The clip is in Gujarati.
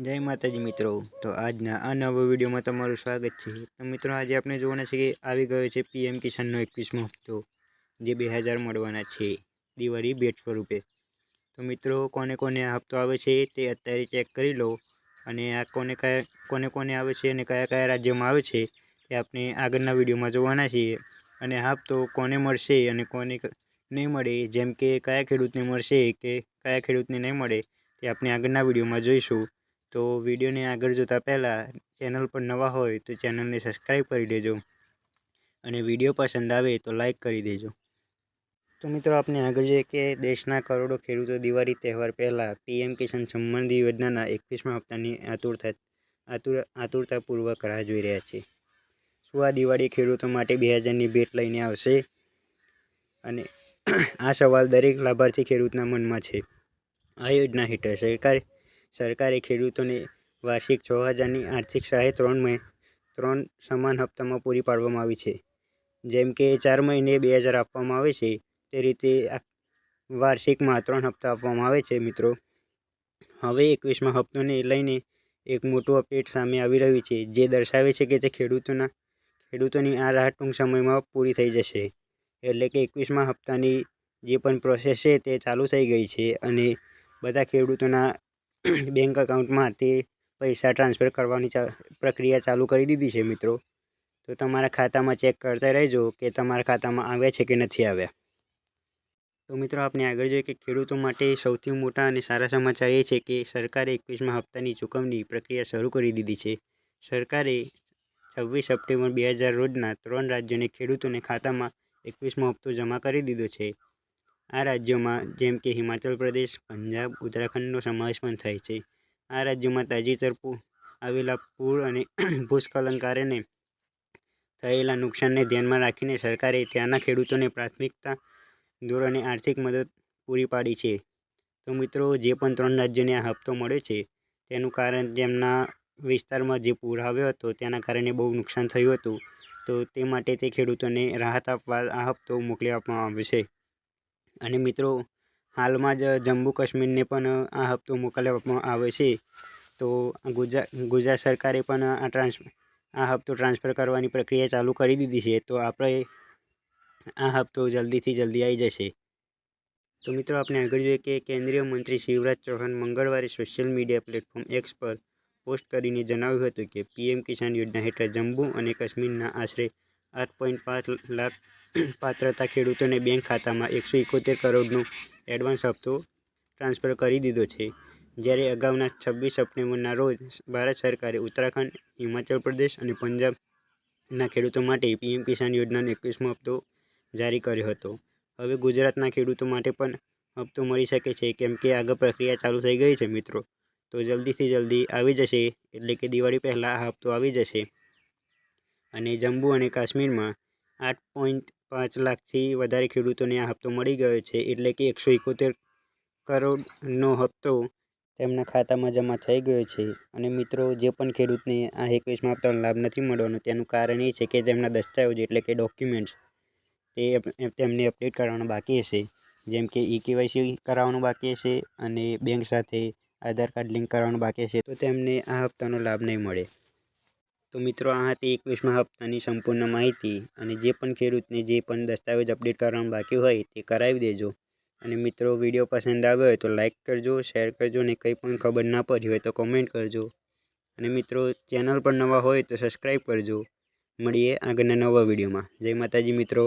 જય માતાજી મિત્રો। તો આજના આ નવા વિડીયોમાં તમારું સ્વાગત છે। તો મિત્રો આજે આપણે જોવાના છે કે આવી ગયો છે પીએમ કિસાનનો 21મો હપ્તો, જે 2000 મળવાના છે દિવાળી ભેટ સ્વરૂપે। તો મિત્રો કોને કોને આ હપ્તો આવે છે તે અત્યારે ચેક કરી લો, અને આ કોને કોને આવે છે અને કયા કયા રાજ્યોમાં આવે છે તે આપણે આગળના વિડીયોમાં જોવાના છીએ। અને આ હપ્તો કોને મળશે અને કોને નહીં મળે, જેમ કે કયા ખેડૂતને મળશે કે કયા ખેડૂતને નહીં મળે, તે આપણે આગળના વિડીયોમાં જોઈશું। તો વિડીયોને આગળ જોતા પહેલાં ચેનલ પર નવા હોય તો ચેનલને સબસ્ક્રાઈબ કરી દેજો, અને વિડીયો પસંદ આવે તો લાઈક કરી દેજો। તો મિત્રો આપણે આગળ જોઈએ કે દેશના કરોડો ખેડૂતો દિવાળી તહેવાર પહેલાં પીએમ કિસાન સન્માન નિધિ યોજનાના 21મા હપ્તાની આતુરતાપૂર્વક રાહ જોઈ રહ્યા છે। શું આ દિવાળી ખેડૂતો માટે 2000ની ભેટ લઈને આવશે? અને આ સવાલ દરેક લાભાર્થી ખેડૂતના મનમાં છે। આ યોજના હેઠળ સરકારે ખેડૂતોને વાર્ષિક 6000ની આર્થિક સહાય ત્રણ સમાન હપ્તામાં પૂરી પાડવામાં આવી છે। જેમ કે 4 મહિને 2000 આપવામાં આવે છે, તે રીતે વાર્ષિકમાં 3 હપ્તા આપવામાં આવે છે। મિત્રો, હવે 21મા હપ્તોને લઈને એક મોટું અપડેટ સામે આવી રહ્યું છે, જે દર્શાવે છે કે ખેડૂતોની આ રાહ ટૂંક સમયમાં પૂરી થઈ જશે। એટલે કે 21મા હપ્તાની જે પણ પ્રોસેસ છે તે ચાલુ થઈ ગઈ છે, અને બધા ખેડૂતોના બેંક એકાઉન્ટમાં તે પૈસા ટ્રાન્સફર કરવાની પ્રક્રિયા ચાલુ કરી દીધી છે। મિત્રો, તો તમારા ખાતામાં ચેક કરતા રહેજો કે તમારા ખાતામાં આવ્યા છે કે નથી આવ્યા। તો મિત્રો આપણે આગળ જોઈએ કે ખેડૂતો માટે સૌથી મોટા અને સારા સમાચાર એ છે કે સરકારે 21મા હપ્તાની ચૂકવણી પ્રક્રિયા શરૂ કરી દીધી છે। સરકારે 26 સપ્ટેમ્બર 2000 રોજના 3 રાજ્યોના ખેડૂતોને ખાતામાં 21મો હપ્તો જમા કરી દીધો છે। આ રાજ્યોમાં જેમ કે હિમાચલ પ્રદેશ, પંજાબ, ઉત્તરાખંડનો સમાવેશ પણ થાય છે। આ રાજ્યોમાં તાજેતરમાં આવેલા પૂર અને ભૂસ્ખલનના કારણે થયેલા નુકસાનને ધ્યાનમાં રાખીને સરકારે ત્યાંના ખેડૂતોને પ્રાથમિકતા ધોરણે આર્થિક મદદ પૂરી પાડી છે। તો મિત્રો, જે પણ 3 રાજ્યોને આ હપ્તો મળ્યો છે તેનું કારણ તેમના વિસ્તારમાં જે પૂર આવ્યો હતો તેના કારણે બહુ નુકસાન થયું હતું। તો તે માટે તે ખેડૂતોને રાહત આપવા આ હપ્તો મોકલી આપવામાં આવ્યો છે। અને મિત્રો, હાલમાં જ જમ્મુ કાશ્મીરને પણ આ હપ્તો મોકલી આપવામાં આવ્યો છે। તો ગુજરાત સરકારે પણ આ હપ્તો ટ્રાન્સફર કરવાની પ્રક્રિયા ચાલુ કરી દીધી છે। તો આપણે આ હપ્તો જલ્દીથી જલ્દી આવી જશે। તો મિત્રો આપણે આગળ જોઈએ કે કેન્દ્રીય મંત્રી શિવરાજ ચૌહાણ મંગળવારે સોશિયલ મીડિયા પ્લેટફોર્મ એક્સ પર પોસ્ટ કરીને જણાવ્યું હતું કે પીએમ કિસાન યોજના હેઠળ જમ્મુ અને કાશ્મીરના આશરે 8.5 લાખ પાત્રતા ખેડૂતોને બેંક ખાતામાં 171 કરોડનો એડવાન્સ હપ્તો ટ્રાન્સફર કરી દીધો છે। જ્યારે અગાઉના 26 સપ્ટેમ્બરના રોજ ભારત સરકારે ઉત્તરાખંડ, હિમાચલ પ્રદેશ અને પંજાબના ખેડૂતો માટે પીએમ કિસાન યોજનાનો 21મો હપ્તો જારી કર્યો હતો। હવે ગુજરાતના ખેડૂતો માટે પણ હપ્તો મળી શકે છે, કેમ કે આગળ પ્રક્રિયા ચાલુ થઈ ગઈ છે। મિત્રો, તો જલ્દીથી જલ્દી આવી જશે, એટલે કે દિવાળી પહેલાં આ હપ્તો આવી જશે। અને જમ્મુ અને કાશ્મીરમાં 8.5 લાખથી વધારે ખેડૂતોને આ હપ્તો મળી ગયો છે, એટલે કે 171 કરોડનો હપ્તો તેમના ખાતામાં જમા થઈ ગયો છે। અને મિત્રો, જે પણ ખેડૂતને આ 21મા હપ્તાનો લાભ નથી મળવાનો તેનું કારણ એ છે કે તેમના દસ્તાવેજો એટલે કે ડોક્યુમેન્ટ્સ તેમને અપડેટ કરવાના બાકી હશે, જેમ કે કેવાયસી કરાવવાનું બાકી હશે અને બેંક સાથે આધાર કાર્ડ લિંક કરવાનું બાકી હશે, તો તેમને આ હપ્તાનો લાભ નહીં મળે। તો મિત્રો, આ હતી 21મા હપ્તાની સંપૂર્ણ માહિતી, અને જે પણ ખેડૂતને જે પણ દસ્તાવેજ અપડેટ કરવાનું બાકી હોય તે કરાવી દેજો। અને મિત્રો, વિડીયો પસંદ આવ્યો હોય તો લાઈક કરજો, શેર કરજો, અને કંઈ પણ ખબર ના પડી હોય તો કોમેન્ટ કરજો। અને મિત્રો, ચેનલ પર નવા હોય તો સબસ્ક્રાઈબ કરજો। મળીએ આગળના નવા વિડીયોમાં। જય માતાજી મિત્રો।